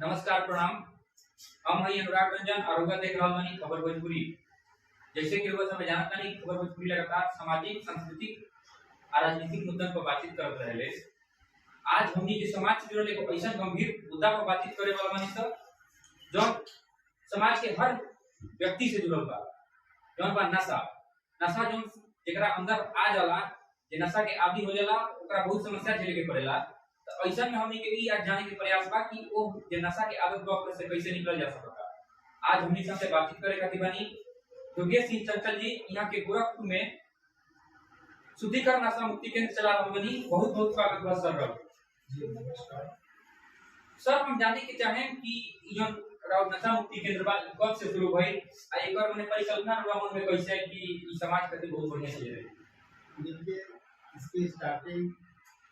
नमस्कार प्रणाम। हम हई अनुराग रंजन आरोग्य देख रहल बानी खबर भोजपुरी। जैसे कि रोज हमें जानत बानी खबर भोजपुरी लगातार सामाजिक, सांस्कृतिक और राजनीतिक मुद्दन पर बातचीत करत रहेले। आज हमनी के समाज से जुड़ल एक ऐसा गंभीर मुद्दा पर बातचीत करे वाला बानी सर, जो समाज के हर व्यक्ति से जुड़ल बा, जौन बा नशा। नशा जौन जेकरा अंदर आ जाला, जे नशा के आदी हो जाला, ओकरा बहुत समस्या झेले के पड़ेला। तो ऐसा में हमनी के ई आज जाने के प्रयास बा कि वो जे नशा के आदत बा ओकरा से कैसे निकल जा सकता। आज हमनी सबसे बातचीत करे खातिर बानी योगेश सिंह चंचल जी, यहाँ के गोरखपुर में शुद्धिकरण नशा मुक्ति केंद्र चला रहल बानी। बहुत बहुत स्वागत बा सर। जी नमस्कार सर, हम जाने के चाहें कि जो नशा मुक्ति केंद्र बा कब से शुरू भइल आ एकर मने परिकल्पना रउआ मन में कैसे है कि ई समाज खातिर बहुत बढ़िया चीज है। देखिए, इसकी स्टार्टिंग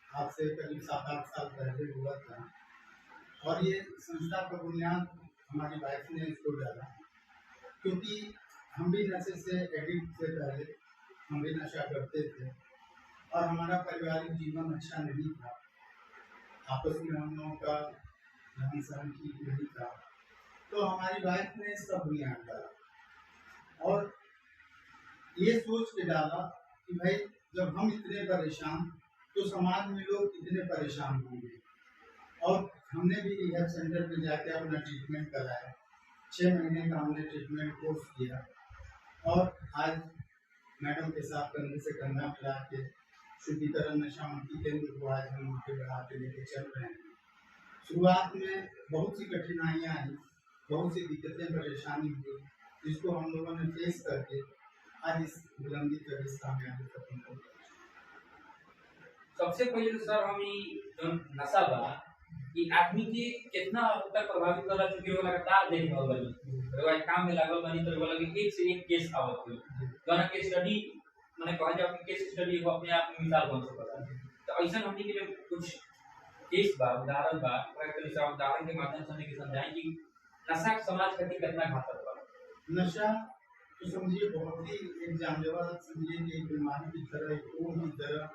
आज से करीब 7-8 साल पहले हुआ था और ये संस्था का बुनियाद हमारी वाइफ ने इसको डाला, क्योंकि हम भी नशे से एडिक्ट थे। पहले हम भी नशा करते थे और हमारा पारिवारिक जीवन अच्छा नहीं था। आपस में हम लोगों का रहन सहन ठीक नहीं था, तो हमारी वाइफ ने इसका बुनियाद डाला और ये सोच के डाला कि भाई जब हम इतने परेशान तो समाज में लोग कितने परेशान होंगे। और हमने भी रिहैब सेंटर में जाके अपना ट्रीटमेंट कराया। 6 महीने का हमने ट्रीटमेंट कोर्स किया और आज मैडम के साथ कंधे से कंधा मिला के शुद्धिकरण नशा मुक्ति केंद्र को आज हम आगे बढ़ा के लेके चल रहे हैं। शुरुआत में बहुत सी कठिनाइयाँ आई, बहुत सी दिक्कतें परेशानी हुई, जिसको हम लोगों ने फेस करके आज इस विलंबित रिश्ता में आगे खत्म कर दिया। सबसे पहले तो सर हम ई जो नशा बा ई आदमी के कितना हद तक प्रभावित करला, क्योंकि वो लगातार देख रहल बानी। रउआ काम में लागल बानी तो रउआ लगे एक से एक केस आवत हुई, जौन के स्टडी माने कहल जाओ कि केस स्टडी वो अपने आप में मिसाल बन सकता। तो ऐसा हमनी के लिए कुछ केस बा, उदाहरण बा, ओकरा उदाहरण के माध्यम से हमनी के समझाएं कि नशा समाज खातिर कितना घातक बा। नशा तो समझिए बहुत ही एक जानलेवा, समझिए कि एक बीमारी की तरह, एक रोग की तरह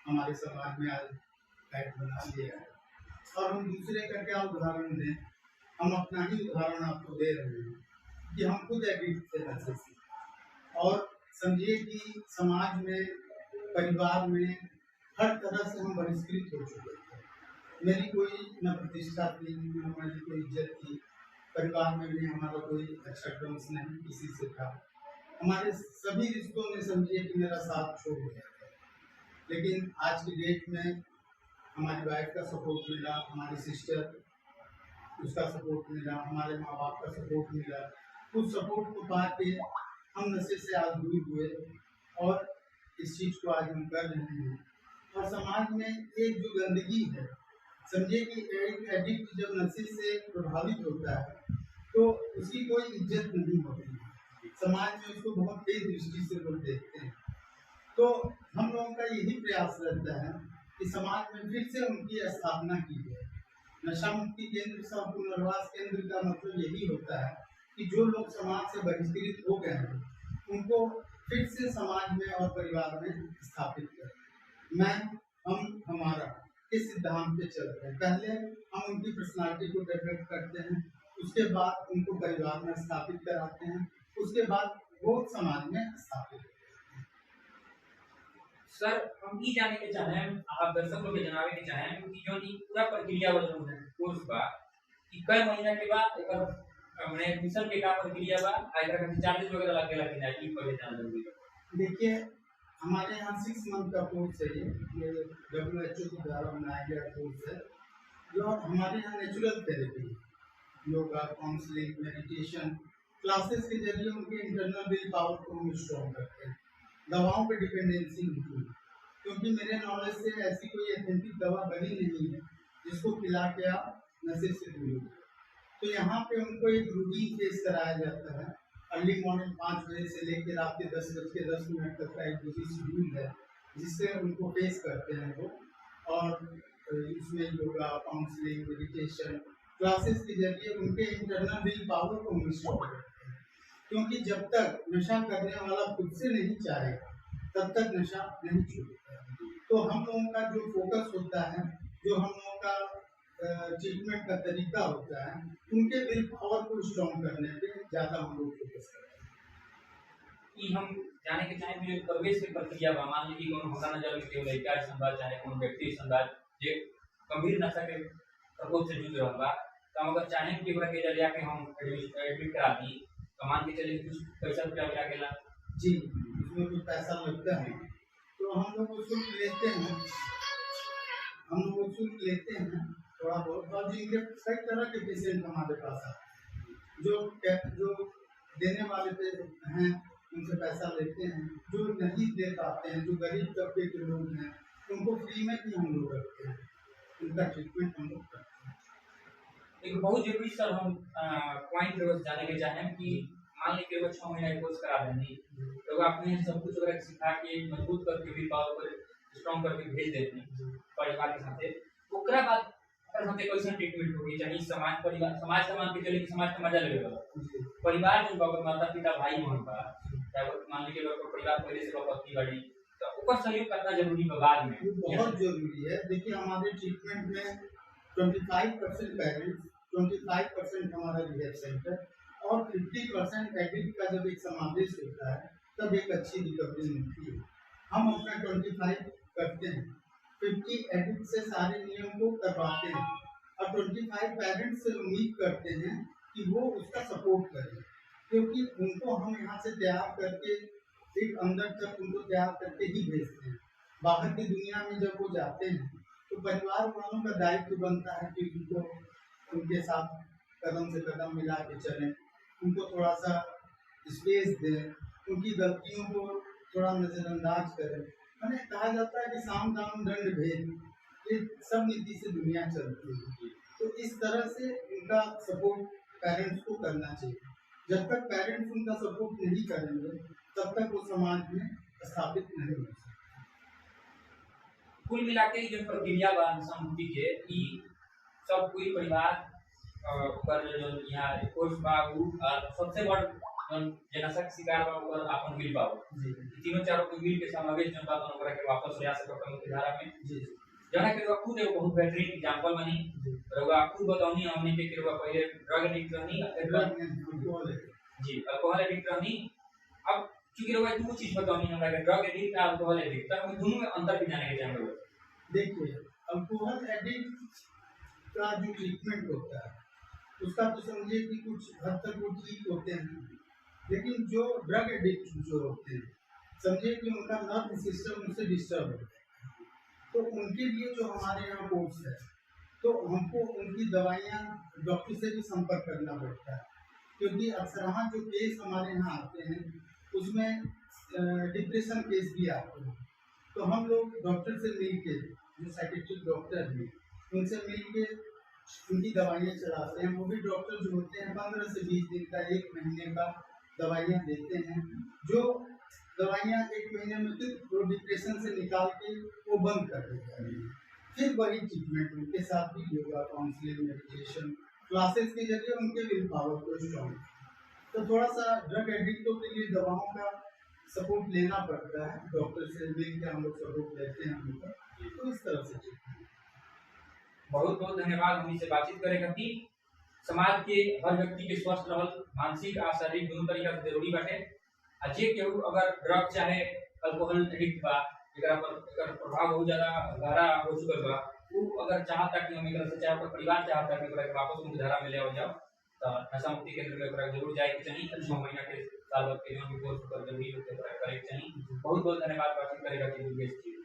हमारे समाज में आज पैट बना लिया है। और हम दूसरे का क्या उदाहरण दें, हम अपना ही उदाहरण आपको दे रहे हैं कि हम खुद एडिक्ट थे नशे से। और समझिए कि समाज में, परिवार में हर तरह से हम बहिष्कृत हो चुके थे। मेरी कोई न प्रतिष्ठा थी, न मेरी कोई इज्जत थी। परिवार में भी हमारा कोई अच्छा टर्म्स नहीं किसी से था। हमारे सभी रिश्तों ने समझिए कि मेरा साथ छोड़ दिया था। लेकिन आज की डेट में हमारी वाइफ का सपोर्ट मिला, हमारी सिस्टर उसका सपोर्ट मिला, हमारे माँ बाप का सपोर्ट मिला। उस सपोर्ट को पा के हम नशे से आज दूर हुए और इस चीज़ को आज हम कर रहे हैं। और समाज में एक जो गंदगी है, समझिए कि एक एडिक्ट जब नशे से प्रभावित होता है तो उसकी कोई इज्जत नहीं होती। समाज में उसको बहुत तेज दृष्टि से लोग देखते हैं। तो हम लोगों का यही प्रयास रहता है कि समाज में फिर से उनकी स्थापना की जाए। नशा मुक्ति केंद्र का पुनर्वास केंद्र का मतलब यही होता है कि जो लोग समाज से बहिष्कृत हो गए हैं उनको फिर से समाज में और परिवार में स्थापित करें। हम हमारा इस सिद्धांत पे चलते हैं। पहले हम उनकी पर्सनालिटी को डेवलप करते हैं, उसके बाद उनको परिवार में स्थापित कराते हैं, उसके बाद वो समाज में स्थापित होते हैं। सर, हम ई जाने के चाहें, आप दर्शक लोग के जनावे के चाहें कि जो ई पूरा प्रक्रिया वाला है कोर्स बा कि कई महीना के बाद एकर हमने एडमिशन के का प्रक्रिया बा, एकर का चार्जेस वगैरह लगेला कि नहीं, ई पहले जान लेंगे। देखिए, हमारे यहाँ 6 मंथ का कोर्स है। ये WHO के द्वारा बनाया गया कोर्स है, जो हमारे यहाँ natural therapy, yoga, counselling, meditation classes के जरिए उनके इंटरनल विल पावर को हम स्ट्रॉन्ग करते हैं। दवाओं पे डिपेंडेंसी नहीं, क्योंकि मेरे नॉलेज से ऐसी कोई एथेंटिक दवा बनी नहीं है जिसको पिला के आप नशे से दूर हो। तो यहाँ पे उनको एक रूटीन फेस कराया जाता है। अर्ली मॉर्निंग 5 बजे से लेकर रात के 10:10 तक का एक बिजी शेड्यूल है, जिससे उनको फेस करते हैं वो। और इसमें योगा, काउंसलिंग, मेडिटेशन क्लासेस के जरिए उनके इंटरनल विल पावर को हम स्ट्रॉन्ग करते हैं। क्योंकि जब तक नशा करने वाला खुद से नहीं चाहेगा तब तक नशा नहीं छूटेगा। तो हम लोगों का जो फोकस होता है, जो हम लोगों का ट्रीटमेंट का तरीका होता है, उनके विल पावर को स्ट्रॉन्ग करने पे ज्यादा हम लोग फोकस करते हैं। कि हम जाने के चाहे भी प्रवेश के प्रक्रिया बा, मान लीजिए कोनो हमरा नजर में केवल लड़का संवाद चाहे कोनो व्यक्ति संवाद जे गंभीर नशा के प्रकोप से जूझ रहा बा, तो हम अगर चाहे कि ओकरा के जरिया के हम एडमिट करा दी, तो मान के चलिए कुछ पैसा रुपया मिला गेला। जी, उसमें कुछ पैसा लगता है, तो हम लोग वो शुल्क लेते हैं, थोड़ा बहुत। और जिनके कई तरह के पेशेंट हमारे पास आते हैं, जो देने वाले पे हैं उनसे पैसा लेते हैं, जो नहीं दे पाते हैं, जो गरीब तबके के लोग हैं, उनको फ्री में भी हम लोग रखते हैं, उनका ट्रीटमेंट हम लोग करते हैं। एक बहुत जरूरी सर हम पॉइंट जाने के चाहें कि मान लीजिए वो 6 महीना कोर्स करा देंगे, तो आपने सब कुछ वगैरह सिखा के मजबूत करके भी पावर पर स्ट्रॉन्ग करके भेज देते हैं परिवार के साथे, ओकरा बाद अगर हमके कैसे ट्रीटमेंट होगी, चाहे समाज परिवार समाज का मान के चले कि समाज का मजा लेगा, परिवार में बाबा माता पिता भाई बहन बा, चाहे मान लीजिए अगर परिवार पहले से पत्नी बड़ी, तो ऊपर सहयोग करना जरूरी है बाद में, बहुत जरूरी है। देखिए हमारे ट्रीटमेंट में 25% पेरेंट्स, 25% हमारा रिहैब सेंटर और 50% एडिक्ट का जब एक समावेश होता है तब एक अच्छी रिकवरी मिलती है। हम अपना 25 करते हैं, 50 एडिक्ट से सारे नियम को करवाते हैं और 25 पेरेंट्स से उम्मीद करते हैं कि वो उसका सपोर्ट करें, क्योंकि उनको हम यहाँ से तैयार करके एक अंदर तक उनको तैयार करके ही भेजते हैं। बाहर की दुनिया में जब वो जाते हैं तो परिवार वालों का दायित्व बनता है कि उनको उनके साथ कदम से कदम मिला के चलें, उनको थोड़ा सा स्पेस दें, उनकी गलतियों को थोड़ा नजरअंदाज करें। मैंने कहा जाता है कि साम दाम दंड भेद, ये सब नीति से दुनिया चलती है, तो इस तरह से उनका सपोर्ट पेरेंट्स को करना चाहिए। जब तक पेरेंट्स उनका सपोर्ट नहीं करेंगे तब तक वो समाज में स्थापित नहीं हो सकते। कुल मिला के जो प्रक्रिया बा नशा मुक्ति के ई सब पूरी परिवार पर जो यहाँ कोर्स बा उ सबसे बड़ जे नशा के शिकार बा ओकर आपन मिल पाओ जी तीनों चारों के मिल के समावेश जन बात ओकरा के वापस ले आ सकत मुख्य धारा में जी जना के खुद एगो बहुत बेहतरीन एग्जांपल बनी रउआ खुद बताऊनी हमने के रउआ पहले ड्रग एडिक्ट रहनी जी अल्कोहल एडिक्ट रहनी। अब चूंकि रउआ दो चीज बताऊनी हमरा के ड्रग एडिक्ट और अल्कोहल एडिक्ट, तो हम दोनों में अंतर भी जाने के चाहेंगे। देखिए अल्कोहल एडिक्ट का जो ट्रीटमेंट होता है उसका तो समझिए कि कुछ हद तक वो ठीक होते हैं, लेकिन जो ड्रग एडिक्ट जो होते हैं समझिए कि उनका नर्व सिस्टम उनसे डिस्टर्ब होता है, तो उनके लिए जो हमारे यहाँ कोर्स है तो हमको उनकी दवाइयाँ डॉक्टर से भी संपर्क करना पड़ता है, क्योंकि अक्सर जो केस हमारे यहाँ आते हैं उसमें डिप्रेशन केस भी आते हैं, तो हम लोग डॉक्टर से मिल के जो साइकेट्रिक डॉक्टर हैं उनसे मिल के उनकी दवाइयाँ चलाते हैं। वो भी डॉक्टर जो होते हैं 15 से 20 दिन का 1 महीने का दवाइयाँ देते हैं, जो दवाइयाँ 1 महीने में फिर वो डिप्रेशन से निकाल के वो बंद कर देते हैं। फिर वही ट्रीटमेंट उनके साथ भी योगा, काउंसलिंग, मेडिटेशन क्लासेस के जरिए उनके विल पावर को स्ट्रॉन्ग। तो थोड़ा सा ड्रग एडिक्टों के लिए दवाओं का सपोर्ट लेना पड़ता है, डॉक्टर से मिल के हम लोग सपोर्ट लेते हैं उनका, तो इस तरह से बहुत बहुत धन्यवाद हमनी से बातचीत करे खातिर। समाज के हर व्यक्ति के स्वस्थ रहल मानसिक और शारीरिक दोनों तरीका से जरूरी बाटे। आ जे केहू अगर ड्रग चाहे अल्कोहल एडिक्ट बा, एकरा पर एकर प्रभाव बहुत ज्यादा गहरा हो चुकल बा, वो अगर चाहता कि हम एकरा से चाहे ओकर परिवार चाहता कि ओकरा के वापस मुख्य धारा में ले आओ जाओ, तो नशा मुक्ति केंद्र में ओकरा जरूर जाए के चाहिए। 6 महीना के साल भर के जो भी कोर्स पर जरूरी होते ओकरा करे के चाहिए। बहुत बहुत धन्यवाद बातचीत करे खातिर।